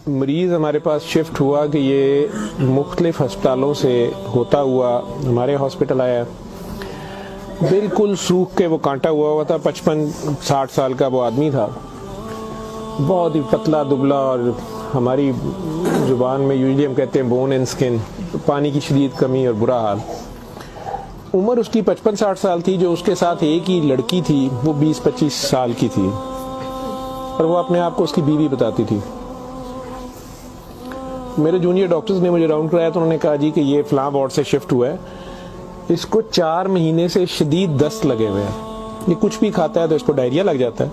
مریض ہمارے پاس شفٹ ہوا کہ یہ مختلف ہسپتالوں سے ہوتا ہوا ہمارے ہاسپٹل آیا. بالکل سوکھ کے وہ کانٹا ہوا تھا. 55-60 سال کا وہ آدمی تھا, بہت ہی پتلا دبلا, اور ہماری زبان میں یوزلی ہم کہتے ہیں بون اینڈ سکن, پانی کی شدید کمی اور برا حال. عمر اس کی 55-60 سال تھی. جو اس کے ساتھ ایک ہی لڑکی تھی وہ 20-25 سال کی تھی, اور وہ اپنے آپ کو اس کی بیوی بتاتی تھی. میرے جونیئر ڈاکٹرز نے مجھے راؤنڈ کرایا تو انہوں نے کہا جی کہ یہ فلاں وارڈ سے شفٹ ہوا ہے, اس کو 4 مہینے سے شدید دست لگے ہوئے ہیں, یہ کچھ بھی کھاتا ہے تو اس کو ڈائریا لگ جاتا ہے,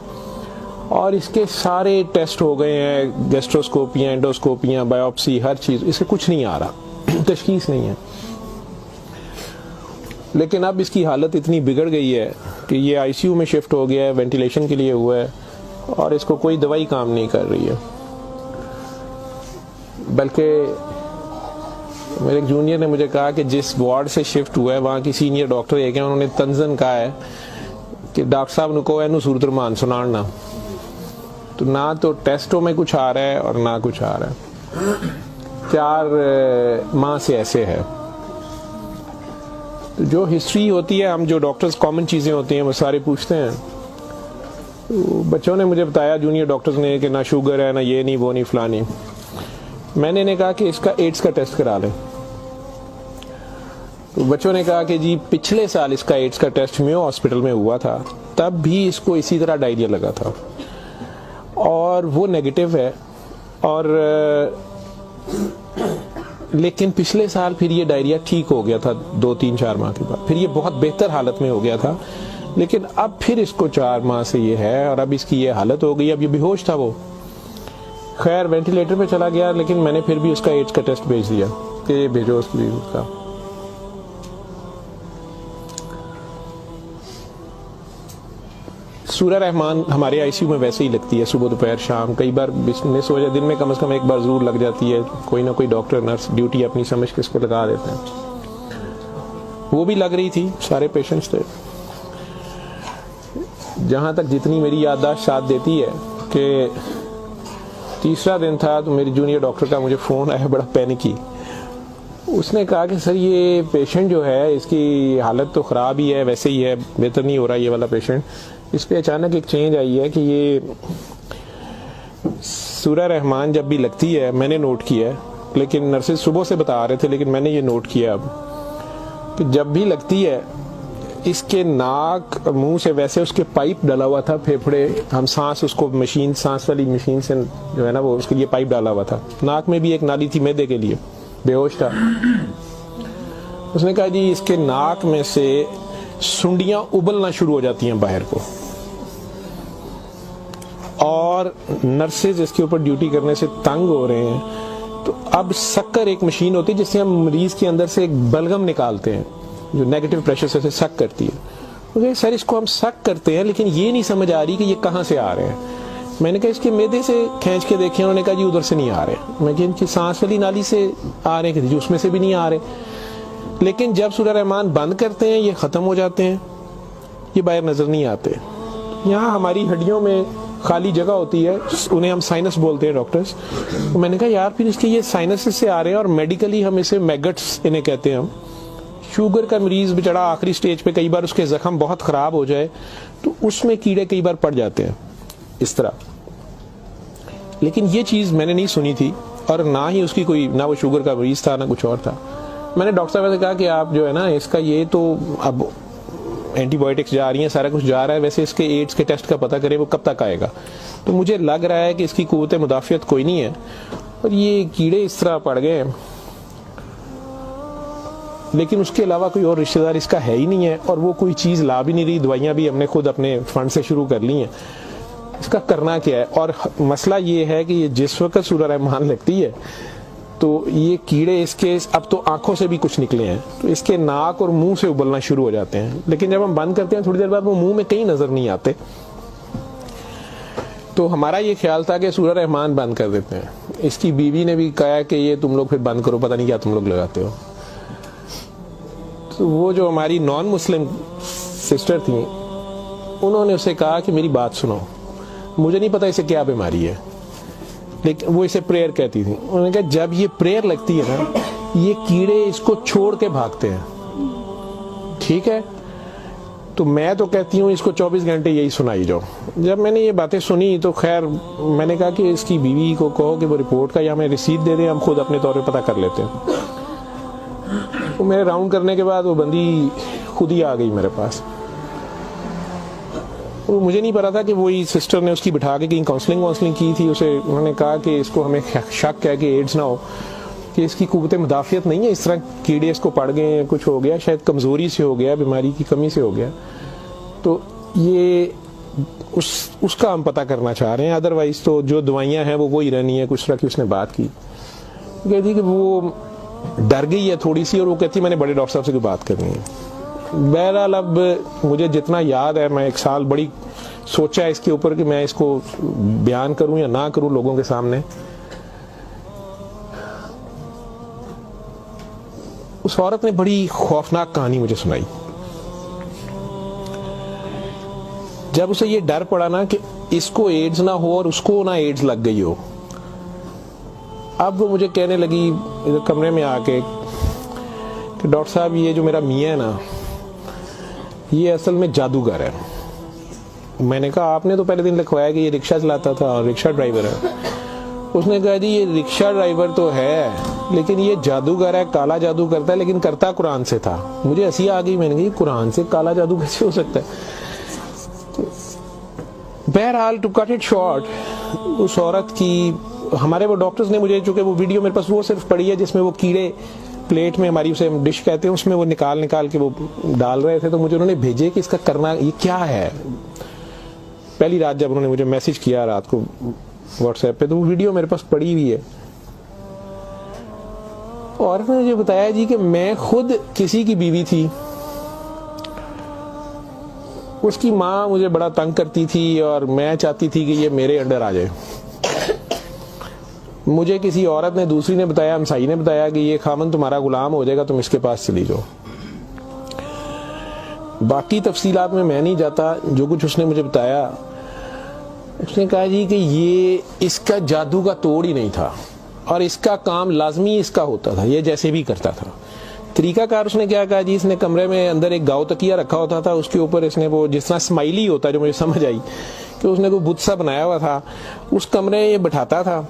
اور اس کے سارے ٹیسٹ ہو گئے ہیں, گیسٹروسکوپیاں, انڈوسکوپیاں, بایوپسی, ہر چیز, اس سے کچھ نہیں آ رہا, تشخیص نہیں ہے. لیکن اب اس کی حالت اتنی بگڑ گئی ہے کہ یہ آئی سی یو میں شفٹ ہو گیا ہے, وینٹیلیشن کے لیے ہوا ہے, اور اس کو کوئی دوائی کام نہیں کر رہی ہے. بلکہ میرے ایک جونیئر نے مجھے کہا کہ جس وارڈ سے شفٹ ہوا ہے وہاں کی سینئر ڈاکٹر ایک ہیں, انہوں نے تنزن کہا ہے کہ ڈاکٹر صاحب نے کہا ہے صورت رمان سنانا, تو نہ تو ٹیسٹوں میں کچھ آ رہا ہے اور نہ کچھ آ رہا ہے. 4 ماہ سے ایسے ہے. تو جو ہسٹری ہوتی ہے, ہم جو ڈاکٹرز کامن چیزیں ہوتی ہیں وہ سارے پوچھتے ہیں. تو بچوں نے مجھے بتایا, جونیئر ڈاکٹرز نے, کہ نہ شوگر ہے, نہ یہ نہیں, وہ نہیں, فلانی. میں نے کہا کہ اس کا ایڈز کا ٹیسٹ کرا لیں. تو بچوں نے کہا کہ جی پچھلے سال اس کا ایڈز کا ٹیسٹ میو ہاسپٹل میں ہوا تھا, تب بھی اس کو اسی طرح ڈائریا لگا تھا, اور وہ نیگیٹو ہے, اور لیکن پچھلے سال پھر یہ ڈائریا ٹھیک ہو گیا تھا 2-3-4 ماہ کے بعد, پھر یہ بہت بہتر حالت میں ہو گیا تھا, لیکن اب پھر اس کو 4 ماہ سے یہ ہے, اور اب اس کی یہ حالت ہو گئی. اب یہ بے ہوش تھا, وہ خیر وینٹیلیٹر پہ چلا گیا, لیکن میں نے پھر بھی اس کا ایڈز کا ٹیسٹ بھیج دیا کہ بھیجو اس کا. سورہ رحمان ہمارے آئی سی یو میں ویسے ہی لگتی ہے, صبح دوپہر شام, کئی بار مس ہو جائے, دن میں کم از کم ایک بار ضرور لگ جاتی ہے. کوئی نہ کوئی ڈاکٹر نرس ڈیوٹی اپنی سمجھ کے اس کو لگا دیتے ہیں. وہ بھی لگ رہی تھی, سارے پیشنٹس تھے. جہاں تک جتنی میری یادداشت ساتھ دیتی ہے کہ تیسرا دن تھا تو میری جونیئر ڈاکٹر کا مجھے فون آیا, بڑا پینکی. اس نے کہا کہ سر یہ پیشنٹ جو ہے اس کی حالت تو خراب ہی ہے, ویسے ہی ہے, بہتر نہیں ہو رہا یہ والا پیشنٹ, اس پہ اچانک ایک چینج آئی ہے کہ یہ سورہ رحمان جب بھی لگتی ہے, میں نے نوٹ کیا ہے, لیکن نرسز صبح سے بتا رہے تھے, لیکن میں نے یہ نوٹ کیا اب کہ جب بھی لگتی ہے اس کے ناک منہ سے, ویسے اس کے پائپ ڈالا ہوا تھا پھیپھڑے, ہم سانس اس کو مشین, سانس والی مشین سے جو ہے نا وہ اس کے لیے پائپ ڈالا ہوا تھا, ناک میں بھی ایک نالی تھی معدے کے لیے, بے ہوش تھا. اس نے کہا جی اس کے ناک میں سے سنڈیاں ابلنا شروع ہو جاتی ہیں باہر کو, اور نرسز اس کے اوپر ڈیوٹی کرنے سے تنگ ہو رہے ہیں. تو اب سکر ایک مشین ہوتی ہے جس سے ہم مریض کے اندر سے ایک بلغم نکالتے ہیں جو نیگیٹو پریشر سے سک کرتی ہے. سر اس کو ہم سک کرتے ہیں, لیکن یہ نہیں سمجھ آ رہی کہ یہ کہاں سے آ رہے ہیں. میں نے کہا اس کے معدے سے کھینچ کے دیکھیں, انہوں نے کہا جی ادھر سے نہیں آ رہے. میں کہ ان کی سانس والی نالی سے آ رہے ہیں, کہ اس میں سے بھی نہیں آ رہے. لیکن جب سورہ رحمان بند کرتے ہیں یہ ختم ہو جاتے ہیں, یہ باہر نظر نہیں آتے. یہاں ہماری ہڈیوں میں خالی جگہ ہوتی ہے, انہیں ہم سائنس بولتے ہیں ڈاکٹرز. تو میں نے کہا یار پھر اس کے یہ سائنس سے آ رہے ہیں, اور میڈیکلی ہم اسے میگٹس انہیں کہتے ہیں. ہم شوگر کا مریض بچڑا آخری سٹیج پہ, کئی بار اس کے زخم بہت خراب ہو جائے تو اس میں کیڑے کئی بار پڑ جاتے ہیں اس طرح. لیکن یہ چیز میں نے نہیں سنی تھی, اور نہ ہی اس کی کوئی, نہ وہ شوگر کا مریض تھا نہ کچھ اور تھا. میں نے ڈاکٹر صاحب سے کہا کہ آپ جو ہے نا اس کا یہ تو اب اینٹی بایوٹکس جا رہی ہیں, سارا کچھ جا رہا ہے, ویسے اس کے ایڈز کے ٹیسٹ کا پتہ کریں وہ کب تک آئے گا. تو مجھے لگ رہا ہے کہ اس کی قوت مدافعت کوئی نہیں ہے, اور یہ کیڑے اس طرح پڑ گئے ہیں, لیکن اس کے علاوہ کوئی اور رشتہ دار اس کا ہے ہی نہیں ہے, اور وہ کوئی چیز لا بھی نہیں رہی. دوائیاں بھی ہم نے خود اپنے فنڈ سے شروع کر لی ہیں. اس کا کرنا کیا ہے؟ اور مسئلہ یہ ہے کہ یہ جس وقت سورہ رحمان لگتی ہے تو یہ کیڑے اس کے اب تو آنکھوں سے بھی کچھ نکلے ہیں, تو اس کے ناک اور منہ سے ابلنا شروع ہو جاتے ہیں. لیکن جب ہم بند کرتے ہیں تھوڑی دیر بعد وہ منہ میں کہیں نظر نہیں آتے. تو ہمارا یہ خیال تھا کہ سورہ رحمان بند کر دیتے ہیں. اس کی بیوی نے بھی کہا کہ یہ تم لوگ پھر بند کرو, پتہ نہیں کیا تم لوگ لگاتے ہو. تو وہ جو ہماری نان مسلم سسٹر تھیں, انہوں نے اسے کہا کہ میری بات سنو, مجھے نہیں پتا اسے کیا بیماری ہے, لیکن وہ اسے پریئر کہتی تھی. انہوں نے کہا جب یہ پریئر لگتی ہے نا یہ کیڑے اس کو چھوڑ کے بھاگتے ہیں, ٹھیک ہے, تو میں تو کہتی ہوں اس کو 24 گھنٹے یہی سنائی جاؤ. جب میں نے یہ باتیں سنی تو خیر میں نے کہا کہ اس کی بیوی کو کہو کہ وہ رپورٹ کا یا ہمیں رسید دے دیں, ہم خود اپنے طور پہ پتہ کر لیتے ہیں. تو میرے راؤنڈ کرنے کے بعد وہ بندی خود ہی آ گئی میرے پاس. مجھے نہیں پتا تھا کہ وہی سسٹر نے اس کی بٹھا کے کہیں کاؤنسلنگ کی تھی. اسے انہوں نے کہا کہ اس کو ہمیں شک ہے کہ ایڈز نہ ہو, کہ اس کی قوت مدافعت نہیں ہے, اس طرح کیڑے اس کو پڑ گئے ہیں, کچھ ہو گیا, شاید کمزوری سے ہو گیا, بیماری کی کمی سے ہو گیا. تو یہ اس کا ہم پتہ کرنا چاہ رہے ہیں. ادروائز تو جو دوائیاں ہیں وہ وہی رہنی ہے. کچھ طرح کی اس نے بات کی, کہتی کہ وہ ڈر گئی ہے تھوڑی سی, اور وہ کہتی میں نے بڑے ڈاکٹر صاحب سے کوئی بات کرنی ہے. بہرحال اب مجھے جتنا یاد ہے میں 1 سال بڑی سوچا ہے اس کے اوپر کہ میں اس کو بیان کروں یا نہ کروں لوگوں کے سامنے. اس عورت نے بڑی خوفناک کہانی مجھے سنائی. جب اسے یہ ڈر پڑا نا کہ اس کو ایڈز نہ ہو اور اس کو نہ ایڈز لگ گئی ہو, اب وہ مجھے کہنے لگی ادھر کمرے میں آ کے کہ ڈاکٹر صاحب یہ جو میرا میاں ہے نا یہ اصل میں جادوگر ہے. میں نے کہا آپ نے تو پہلے دن لکھوایا کہ یہ رکشہ چلاتا تھا اور رکشہ ڈرائیور ہے. اس نے کہا جی یہ رکشہ ڈرائیور تو ہے لیکن یہ جادوگر ہے, کالا جادو کرتا ہے, لیکن کرتا قرآن سے تھا. مجھے ہنسی آ گئی, میں نے کہا قرآن سے کالا جادو کیسے ہو سکتا ہے. بہرحال ٹو کٹ اٹ شارٹ, اس عورت کی ہمارے وہ ڈاکٹرز نے مجھے, چونکہ وہ ویڈیو میرے پاس وہ صرف پڑی ہے جس میں وہ کیڑے پلیٹ میں, ہماری اسے ڈش کہتے ہیں, اس میں وہ نکال کے وہ ڈال رہے تھے, تو مجھے انہوں نے بھیجے کہ اس کا کرنا یہ کیا ہے. پہلی رات جب انہوں نے مجھے میسج کیا رات کو واٹس ایپ پہ, تو وہ ویڈیو میرے پاس پڑی ہوئی ہے. اور نے مجھے بتایا جی کہ میں خود کسی کی بیوی تھی, اس کی ماں مجھے بڑا تنگ کرتی تھی اور میں چاہتی تھی کہ یہ میرے انڈر آ جائے. مجھے کسی عورت نے, دوسری نے بتایا, ہمسائی نے بتایا کہ یہ خامن تمہارا غلام ہو جائے گا, تم اس کے پاس چلی جاؤ. باقی تفصیلات میں نہیں جاتا. جو کچھ اس نے مجھے بتایا, اس نے کہا جی کہ یہ اس کا جادو کا توڑ ہی نہیں تھا اور اس کا کام لازمی اس کا ہوتا تھا, یہ جیسے بھی کرتا تھا. طریقہ کار اس نے کیا کہا جی, اس نے کمرے میں اندر ایک گاؤ تکیہ رکھا ہوتا تھا, اس کے اوپر اس نے وہ جس طرح اسمائلی ہوتا ہے, جو مجھے سمجھ آئی کہ اس نے کوئی بت سا بنایا ہوا تھا, اس کمرے یہ بٹھاتا تھا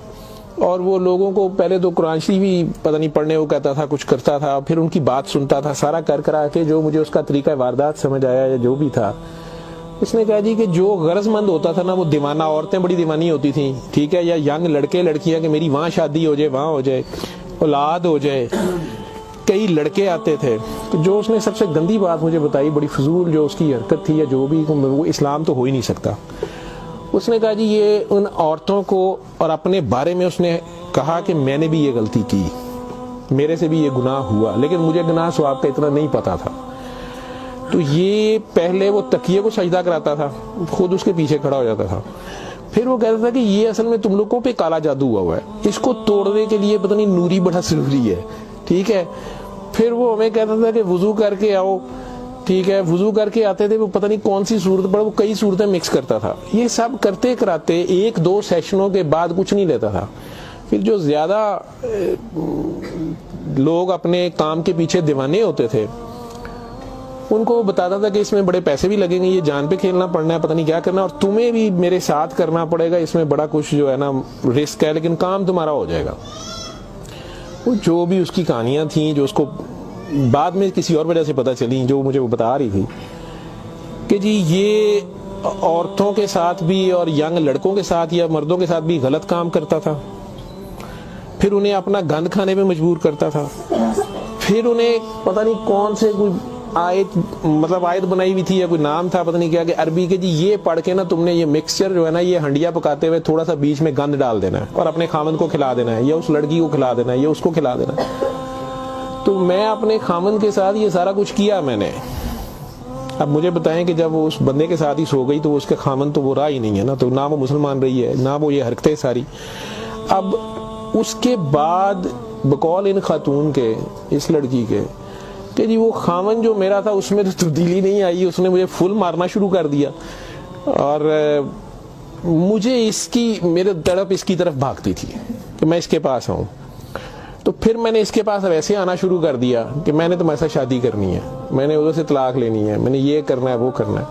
اور وہ لوگوں کو پہلے تو قرآن شریف بھی پتہ نہیں پڑھنے کو کہتا تھا, کچھ کرتا تھا, پھر ان کی بات سنتا تھا, سارا کرا کے جو مجھے اس کا طریقہ واردات سمجھ آیا یا جو بھی تھا. اس نے کہا جی کہ جو غرض مند ہوتا تھا نا وہ دیوانہ, عورتیں بڑی دیوانی ہوتی تھیں, ٹھیک ہے, یا ینگ لڑکے لڑکیاں کہ میری وہاں شادی ہو جائے, وہاں ہو جائے, اولاد ہو جائے. کئی لڑکے آتے تھے. تو جو اس نے سب سے گندی بات مجھے بتائی, بڑی فضول جو اس کی حرکت تھی یا جو بھی, وہ اسلام تو ہو ہی نہیں سکتا. اس نے کہا جی یہ ان عورتوں کو اور اپنے بارے میں اس نے کہا کہ میں نے بھی یہ غلطی کی, میرے سے بھی یہ گناہ ہوا, لیکن مجھے گناہ ثواب کا اتنا نہیں پتا تھا. تو یہ پہلے وہ تکیے کو سجدہ کراتا تھا, خود اس کے پیچھے کھڑا ہو جاتا تھا. پھر وہ کہتا تھا کہ یہ اصل میں تم لوگوں پہ کالا جادو ہوا ہے, اس کو توڑنے کے لیے پتہ نہیں نوری بڑا ضروری ہے, ٹھیک ہے. پھر وہ ہمیں کہتا تھا کہ وضو کر کے آؤ, ٹھیک ہے, وضو کر کے آتے تھے, وہ پتہ نہیں کون سی صورت پر وہ کئی صورتیں مکس کرتا تھا. یہ سب کرتے کراتے 1-2 سیشنوں کے بعد کچھ نہیں لیتا تھا. پھر جو زیادہ لوگ اپنے کام کے پیچھے دیوانے ہوتے تھے ان کو بتاتا تھا کہ اس میں بڑے پیسے بھی لگیں گے, یہ جان پہ کھیلنا پڑنا ہے, پتہ نہیں کیا کرنا, اور تمہیں بھی میرے ساتھ کرنا پڑے گا, اس میں بڑا کچھ جو ہے نا رسک ہے, لیکن کام تمہارا ہو جائے گا. وہ جو بھی اس کی کہانیاں تھیں جو اس کو بعد میں کسی اور وجہ سے پتہ چلی, جو مجھے وہ بتا رہی تھی کہ جی یہ عورتوں کے ساتھ بھی اور ینگ لڑکوں کے ساتھ یا مردوں کے ساتھ بھی غلط کام کرتا تھا, پھر انہیں اپنا گند کھانے پہ مجبور کرتا تھا, پھر انہیں پتہ نہیں کون سے کوئی آیت بنائی ہوئی تھی یا کوئی نام تھا پتہ نہیں کیا, کہ عربی کے جی یہ پڑھ کے نا تم نے یہ مکسچر جو ہے نا یہ ہنڈیا پکاتے ہوئے تھوڑا سا بیچ میں گند ڈال دینا ہے اور اپنے خامند کو کھلا دینا ہے, یا اس لڑکی کو کھلا دینا ہے, یا اس کو کھلا دینا ہے. تو میں اپنے خامند کے ساتھ یہ سارا کچھ کیا میں نے. اب مجھے بتائیں کہ جب وہ اس بندے کے ساتھ ہی سو گئی تو اس کے خامند تو وہ رہا ہی نہیں ہے نا, تو نہ وہ مسلمان رہی ہے نہ وہ یہ حرکتیں ساری. اب اس کے بعد بقول ان خاتون کے, اس لڑکی کے, کہ جی وہ خامن جو میرا تھا اس میں تو تبدیلی نہیں آئی, اس نے مجھے فل مارنا شروع کر دیا. اور مجھے اس کی میرے تڑپ اس کی طرف بھاگتی تھی کہ میں اس کے پاس آؤں. تو پھر میں نے اس کے پاس ویسے آنا شروع کر دیا کہ میں نے تمہارے ساتھ شادی کرنی ہے, میں نے ادھر سے طلاق لینی ہے, میں نے یہ کرنا ہے وہ کرنا ہے.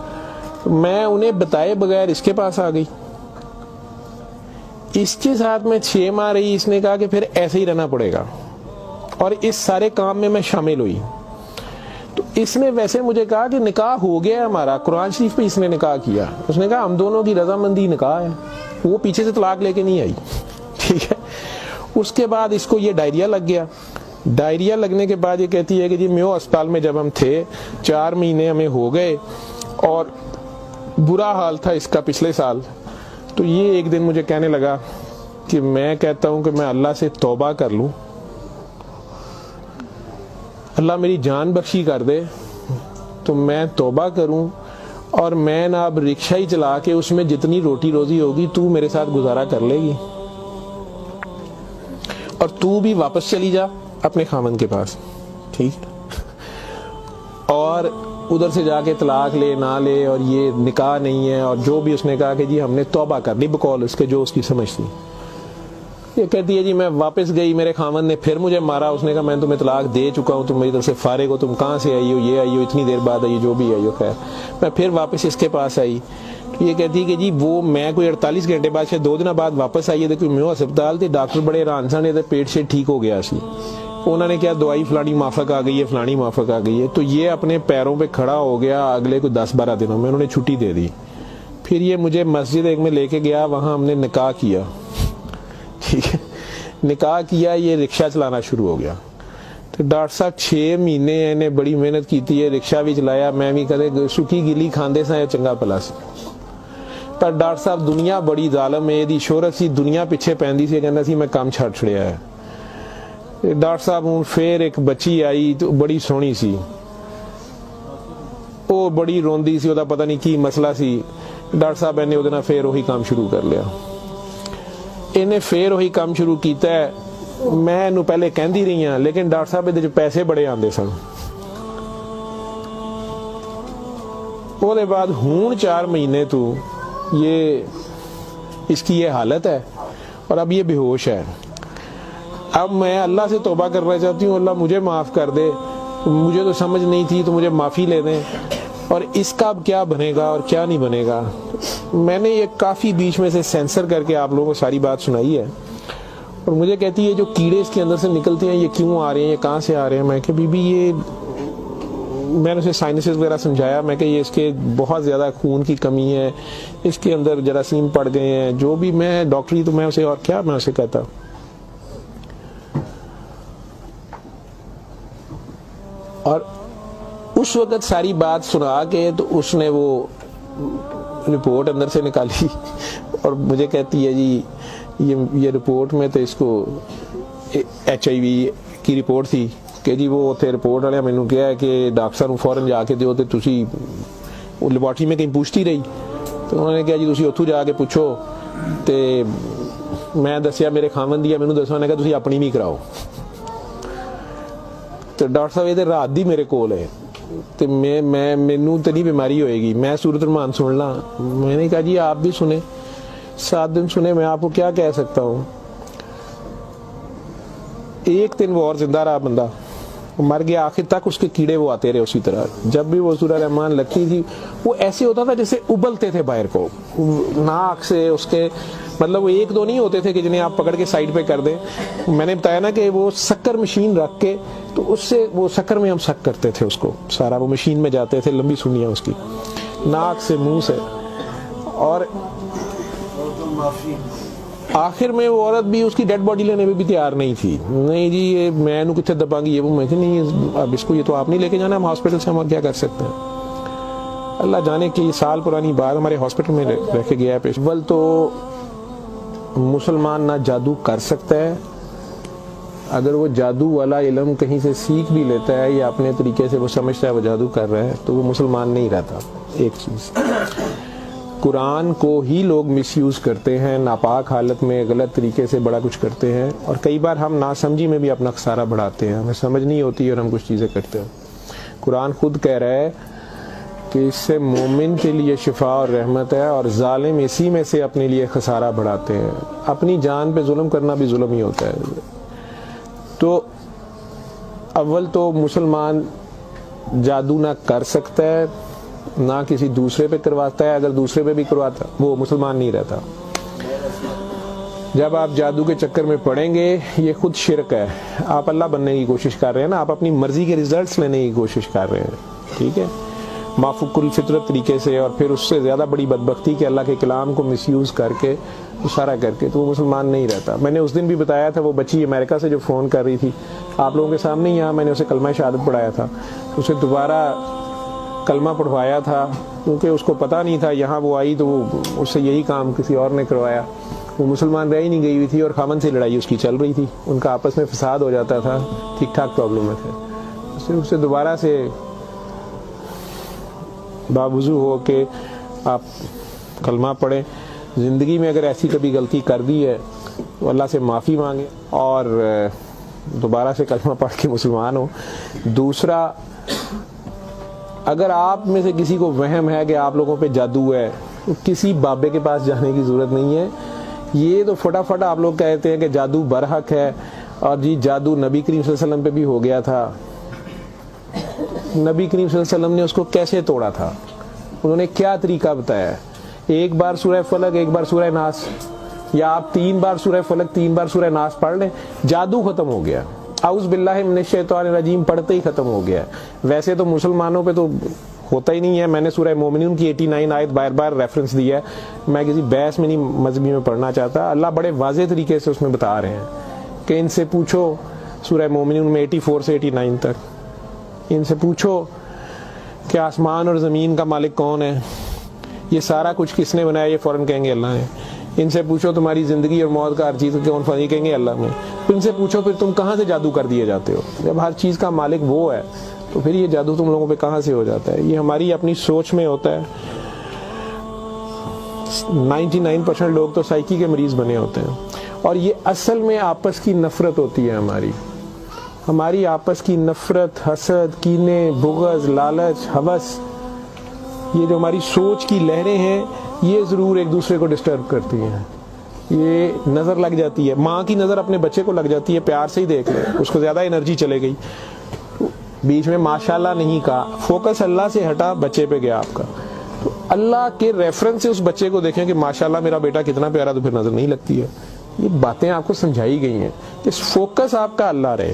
تو میں انہیں بتائے بغیر اس کے پاس آ گئی. اس کے ساتھ میں 6 ماہ رہی. اس نے کہا کہ پھر ایسے ہی رہنا پڑے گا, اور اس سارے کام میں شامل ہوئی. تو اس نے ویسے مجھے کہا کہ نکاح ہو گیا ہے ہمارا, قرآن شریف پہ اس نے نکاح کیا. اس نے کہا ہم دونوں کی رضامندی نکاح ہے, وہ پیچھے سے طلاق لے کے نہیں آئی. ٹھیک ہے. اس کے بعد اس کو یہ ڈائریا لگ گیا. ڈائریا لگنے کے بعد یہ کہتی ہے کہ جی میو اسپتال میں جب ہم تھے 4 مہینے ہمیں ہو گئے, اور برا حال تھا اس کا پچھلے سال. تو یہ ایک دن مجھے کہنے لگا کہ میں کہتا ہوں کہ میں اللہ سے توبہ کر لوں, اللہ میری جان بخشی کر دے, تو میں توبہ کروں, اور میں نہ اب رکشہ ہی چلا کے اس میں جتنی روٹی روزی ہوگی تو میرے ساتھ گزارا کر لے گی, اور تو بھی واپس چلی جا اپنے خامن کے پاس. ٹھیک. اور ادھر سے جا کے طلاق لے نہ لے, اور یہ نکاح نہیں ہے, اور جو بھی اس نے کہا کہ جی ہم نے توبہ کر لی بقول اس کے جو اس کی سمجھ تھی. یہ کہتی ہے جی میں واپس گئی, میرے خامن نے پھر مجھے مارا. اس نے کہا میں تمہیں طلاق دے چکا ہوں, تم میری طرف سے فارغ ہو, تم کہاں سے آئی ہو, یہ آئی ہو, اتنی دیر بعد آئی, جو بھی آئی ہو. خیر میں پھر واپس اس کے پاس آئی. یہ کہتی ہے کہ جی وہ میں کوئی 48 گھنٹے بعد شاید 2 دن بعد واپس آئی ہے. دیکھو میو ہسپتال تھی, ڈاکٹر بڑے حیران سن, پیٹ سے ٹھیک ہو گیا سی. انہوں نے کیا دوائی فلانی مافک آ گئی ہے, فلانی مافک آ گئی ہے. تو یہ اپنے پیروں پہ کھڑا ہو گیا. اگلے کوئی 10-12 دنوں میں انہوں نے چھٹی دے دی. پھر یہ مجھے مسجد ایک میں لے کے گیا, وہاں ہم نے نکاح کیا. ٹھیک ہے. نکاح کیا, یہ رکشہ چلانا شروع ہو گیا. تو ڈاکٹر صاحب 6 مہینے انہیں بڑی محنت کی تھی, رکشہ بھی چلایا, میں بھی کدے سکی گلی کھاندے سا چنگا پلا سی. پر ڈاکٹر صاحب دنیا بڑی ظالم ہے, دی شہرت سی دنیا پیچھے پیندی سی, کہنا سی میں کام چھڑ چھڑیا ہے. ڈاکٹر صاحب ہوں پھر ایک بچی آئی تو بڑی سونی سی, وہ بڑی روندی سی, وہ پتہ نہیں کی مسئلہ سی. ڈاکٹر صاحب نے وہ پھر وہی کام شروع کر لیا. انہیں پھر وہی کام شروع کیتا ہے. میں انہوں پہلے کہندی رہی ہوں, لیکن ڈاکٹر صاحب یہ پیسے بڑے آندے سن. وہ دے بعد ہون 4 مہینے تو یہ اس کی یہ حالت ہے, اور اب یہ بے ہوش ہے. اب میں اللہ سے توبہ کرنا چاہتی ہوں, اللہ مجھے معاف کر دے, مجھے تو سمجھ نہیں تھی, تو مجھے معافی لے دیں. اور اس کا اب کیا بنے گا اور کیا نہیں بنے گا. میں نے یہ کافی بیچ میں سے سینسر کر کے آپ لوگوں کو ساری بات سنائی ہے. اور مجھے کہتی ہے جو کیڑے اس کے اندر سے نکلتے ہیں یہ کیوں آ رہے ہیں, یہ کہاں سے آ رہے ہیں. میں کہ بی بی یہ میں نے اسے سائنسز وغیرہ سمجھایا. میں کہ یہ اس کے بہت زیادہ خون کی کمی ہے, اس کے اندر جراثیم پڑ گئے ہیں, جو بھی میں ڈاکٹری تو میں اسے اور کیا میں اسے کہتا. اور اس وقت ساری بات سنا کے تو اس نے وہ رپورٹ اندر سے نکالی, اور مجھے کہتی ہے جی یہ رپورٹ میں تو اس کو HIV کی رپورٹ تھی کہ جی وہ تھے رپورٹ والے مینوں کہا ہے کہ ڈاکٹر صاحب فوراً جا کے دیو, تے تسی وہ لیبارٹری میں کہیں پوچھتی رہی. تو انہوں نے کہا جی تسی اتھوں جا کے پوچھو. تے میں دسیا میرے خامن دی مینوں دسو, نے کہا تسی اپنی بھی کراؤ. تو ڈاکٹر صاحب یہ رات دی میرے کول ہے, تو مینوں تو نہیں بیماری ہوئے گی, میں سورۃ الرحمان سن لا. میں نے کہا جی آپ بھی سنیں, 7 دن سنے, میں آپ کو کیا کہہ سکتا ہوں. 1 دن وہ اور زندہ رہا, بندہ مر گیا. آخر تک اس کے کیڑے وہ آتے رہے اسی طرح. جب بھی وہ سورہ رحمان لگتی تھی وہ ایسے ہوتا تھا جیسے ابلتے تھے باہر کو, ناک سے اس کے, مطلب وہ 1-2 نہیں ہوتے تھے کہ جنہیں آپ پکڑ کے سائڈ پہ کر دیں. میں نے بتایا نا کہ وہ شکر مشین رکھ کے, تو اس سے وہ شکر میں ہم شک کرتے تھے اس کو سارا, وہ مشین میں جاتے تھے, لمبی سنیاں اس کی, ناک سے منہ سے. اور آخر میں وہ عورت بھی اس کی ڈیڈ باڈی لینے میں بھی تیار نہیں تھی. نہیں جی یہ میں نو کتنے دبا گی, یہ وہ. میں کہ نہیں اب اس کو یہ تو آپ نہیں لے کے جانا, ہم ہاسپٹل سے ہم کیا کر سکتے ہیں. اللہ جانے کی سال پرانی بات ہمارے ہاسپٹل میں رہ کے گیا ہے پیش. اول تو مسلمان نہ جادو کر سکتا ہے, اگر وہ جادو والا علم کہیں سے سیکھ بھی لیتا ہے یا اپنے طریقے سے وہ سمجھتا ہے وہ جادو کر رہا ہے, تو وہ مسلمان نہیں رہتا. ایک چیز, قرآن کو ہی لوگ مس یوز کرتے ہیں, ناپاک حالت میں غلط طریقے سے بڑا کچھ کرتے ہیں, اور کئی بار ہم ناسمجھی میں بھی اپنا خسارہ بڑھاتے ہیں, ہمیں سمجھ نہیں ہوتی اور ہم کچھ چیزیں کرتے ہیں. قرآن خود کہہ رہا ہے کہ اس سے مومن کے لیے شفا اور رحمت ہے، اور ظالم اسی میں سے اپنے لیے خسارہ بڑھاتے ہیں۔ اپنی جان پہ ظلم کرنا بھی ظلم ہی ہوتا ہے۔ تو اول تو مسلمان جادو نہ کر سکتا ہے، نہ کسی دوسرے پہ کرواتا ہے، اگر دوسرے پہ بھی کرواتا وہ مسلمان نہیں رہتا۔ جب آپ جادو کے چکر میں پڑیں گے یہ خود شرک ہے، آپ اللہ بننے کی کوشش کر رہے ہیں نا، آپ اپنی مرضی کے ریزلٹس لینے کی کوشش کر رہے ہیں، ٹھیک ہے، مافوق الفطرت طریقے سے، اور پھر اس سے زیادہ بڑی بدبختی کہ اللہ کے کلام کو مس یوز کر کے، اشارہ کر کے، تو وہ مسلمان نہیں رہتا۔ میں نے اس دن بھی بتایا تھا، وہ بچی امریکہ سے جو فون کر رہی تھی آپ لوگوں کے سامنے، یہاں میں نے اسے کلمہ شہادت پڑھایا تھا، اسے دوبارہ کلمہ پڑھوایا تھا کیونکہ اس کو پتہ نہیں تھا، یہاں وہ آئی تو وہ اس سے یہی کام کسی اور نے کروایا، وہ مسلمان رہ ہی نہیں گئی ہوئی تھی، اور خامن سے لڑائی اس کی چل رہی تھی، ان کا آپس میں فساد ہو جاتا تھا، ٹھیک ٹھاک پرابلم میں تھے۔ اسے دوبارہ سے باوضو ہو کے آپ کلمہ پڑھیں، زندگی میں اگر ایسی کبھی غلطی کر دی ہے تو اللہ سے معافی مانگیں اور دوبارہ سے کلمہ پڑھ کے مسلمان ہو۔ دوسرا، اگر آپ میں سے کسی کو وہم ہے کہ آپ لوگوں پہ جادو ہے، تو کسی بابے کے پاس جانے کی ضرورت نہیں ہے۔ یہ تو فٹافٹ آپ لوگ کہتے ہیں کہ جادو برحق ہے، اور جی جادو نبی کریم صلی اللہ علیہ وسلم پہ بھی ہو گیا تھا۔ نبی کریم صلی اللہ علیہ وسلم نے اس کو کیسے توڑا تھا؟ انہوں نے کیا طریقہ بتایا ہے؟ ایک بار سورہ فلق، ایک بار سورہ ناس، یا آپ 3 بار سورہ فلق 3 بار سورہ ناس پڑھ لیں، جادو ختم ہو گیا۔ اعوذ باللہ من الشیطان الرجیم پڑھتے ہی ختم ہو گیا۔ ویسے تو مسلمانوں پہ تو ہوتا ہی نہیں ہے، میں نے سورہ مومنون کی 89 آیت بار بار ریفرنس دیا ہے، میں کسی بحث میں نہیں مذہبی میں پڑھنا چاہتا۔ اللہ بڑے واضح طریقے سے اس میں بتا رہے ہیں کہ ان سے پوچھو، سورہ مومنون میں 84 سے 89 تک، ان سے پوچھو کہ آسمان اور زمین کا مالک کون ہے، یہ سارا کچھ کس نے بنایا، یہ فوراً کہیں گے اللہ نے۔ ان سے پوچھو تمہاری زندگی اور موت کا ہر چیز کون فانی، کہیں گے اللہ نے۔ ان سے پوچھو پھر تم کہاں سے جادو کر دیے جاتے ہو؟ جب ہر چیز کا مالک وہ ہے تو پھر یہ جادو تم لوگوں پہ کہاں سے ہو جاتا ہے؟ یہ ہماری اپنی سوچ میں ہوتا ہے۔ 99% لوگ تو سائیکی کے مریض بنے ہوتے ہیں، اور یہ اصل میں آپس کی نفرت ہوتی ہے، ہماری آپس کی نفرت، حسد، کینے، بغض، لالچ، ہوس، یہ جو ہماری سوچ کی لہریں ہیں یہ ضرور ایک دوسرے کو ڈسٹرب کرتی ہیں۔ یہ نظر لگ جاتی ہے، ماں کی نظر اپنے بچے کو لگ جاتی ہے، پیار سے ہی دیکھ لیں، اس کو زیادہ انرجی چلے گئی، بیچ میں ماشاءاللہ نہیں کہا، فوکس اللہ سے ہٹا، بچے پہ گیا آپ کا، تو اللہ کے ریفرنس سے اس بچے کو دیکھیں کہ ماشاءاللہ میرا بیٹا کتنا پیارا، تو پھر نظر نہیں لگتی ہے۔ یہ باتیں آپ کو سمجھائی گئی ہیں کہ فوکس آپ کا اللہ رہے۔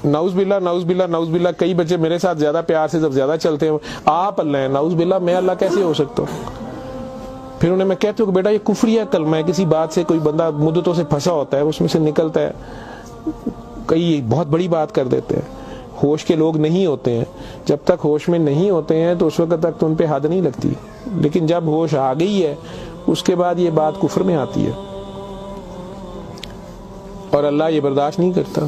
نعوذ باللہ نعوذ باللہ نعوذ باللہ، کئی بچے میرے ساتھ زیادہ پیار سے جب زیادہ چلتے ہیں، آپ اللہ ہیں، نعوذ باللہ میں اللہ کیسے ہو سکتا ہوں؟ پھر انہیں میں کہتا ہوں کہ بیٹا یہ کفریہ کلمہ ہے، کسی بات سے کوئی بندہ مدتوں سے پھنسا ہوتا ہے، اس میں سے نکلتا ہے، کئی بہت بڑی بات کر دیتے ہیں۔ ہوش کے لوگ نہیں ہوتے ہیں، جب تک ہوش میں نہیں ہوتے ہیں تو اس وقت تک تو ان پہ حد نہیں لگتی، لیکن جب ہوش آ گئی ہے اس کے بعد یہ بات کفر میں آتی ہے، اور اللہ یہ برداشت نہیں کرتا۔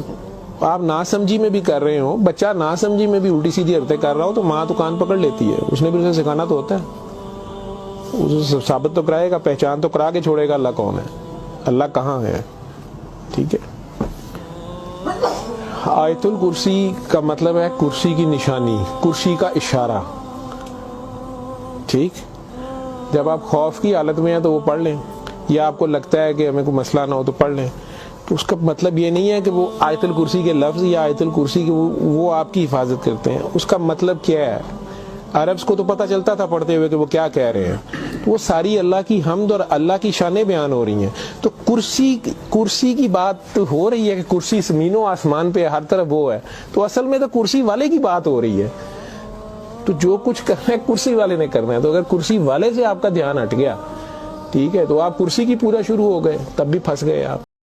آپ ناسمجھی میں بھی کر رہے ہو، بچہ ناسمجھی میں بھی الٹی سیدھی حرکتیں کر رہا ہو تو ماں تو کان پکڑ لیتی ہے، اس نے بھی اسے سکھانا تو ہوتا ہے، اسے ثابت تو کرائے گا، پہچان تو کرا کے چھوڑے گا اللہ کون ہے، اللہ کہاں ہے، ٹھیک ہے۔ آیت الکرسی کا مطلب ہے کرسی کی نشانی، کرسی کا اشارہ، ٹھیک۔ جب آپ خوف کی حالت میں ہیں تو وہ پڑھ لیں، یا آپ کو لگتا ہے کہ ہمیں کوئی مسئلہ نہ ہو تو پڑھ لیں، تو اس کا مطلب یہ نہیں ہے کہ وہ آیت الکرسی کے لفظ یا آیت الکرسی کے وہ آپ کی حفاظت کرتے ہیں۔ اس کا مطلب کیا ہے؟ عربز کو تو پتہ چلتا تھا پڑھتے ہوئے کہ وہ کیا کہہ رہے ہیں، تو وہ ساری اللہ کی حمد اور اللہ کی شانیں بیان ہو رہی ہیں۔ تو کرسی کی بات ہو رہی ہے کہ کرسی زمین و آسمان پہ ہر طرف وہ ہے، تو اصل میں تو کرسی والے کی بات ہو رہی ہے۔ تو جو کچھ کرنا ہے کرسی والے نے کرنا ہے، تو اگر کرسی والے سے آپ کا دھیان ہٹ گیا، ٹھیک ہے، تو آپ کرسی کی پوجا شروع ہو گئے، تب بھی پھنس گئے آپ۔